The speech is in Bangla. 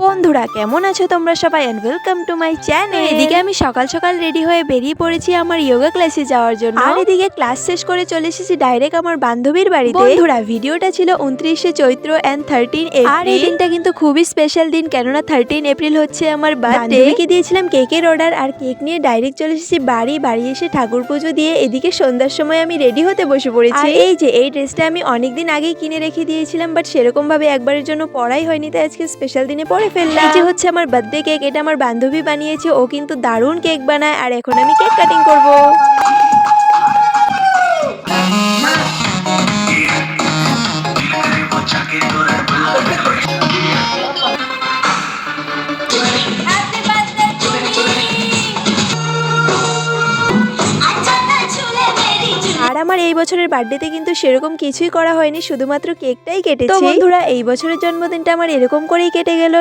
বন্ধুরা কেমন আছো তোমরা সবাই and welcome to my channel. এদিকে আমি সকাল সকাল রেডি হয়ে বেরিয়ে পড়েছি আমার যোগা ক্লাসে যাওয়ার জন্য। আর এদিকে ক্লাস শেষ করে চলে এসেছি ডাইরেক্ট আমার বান্ধবীর বাড়িতে। বন্ধুরা ভিডিওটা ছিল 29শে চৈত্র এন্ড 13 এপ্রিল। আর এই দিনটা কিন্তু খুবই স্পেশাল দিন, কেননা 13 এপ্রিল হচ্ছে আমার বার্থডে। বান্ধবীকে দিয়েছিলাম কেকের অর্ডার, আর কেক নিয়ে ডাইরেক্ট চলে এসেছি বাড়ি এসে ঠাকুর পুজো দিয়ে এদিকে সন্ধ্যার সময় আমি রেডি হতে বসে পড়েছি। এই যে এই ড্রেসটা আমি অনেকদিন আগেই কিনে রেখে দিয়েছিলাম, বাট সেরকম ভাবে একবারের জন্য পরাই হয়নি, তাই আজকে স্পেশাল দিনে পরে ফেললাম। এই যে হচ্ছে আমার বার্থডে কেক, এটা আমার বান্ধবী বানিয়েছে, ও কিন্তু দারুণ কেক বানায়। আর এখন আমি কেক কাটিং করব। আর আমার এই বছরের বার্থডেতে কিন্তু সেরকম কিছুই করা হয়নি, শুধুমাত্র কেকটাই কেটেছি। তো বন্ধুরা এই বছরের জন্মদিনটা আমার এরকম করেই কেটে গেল।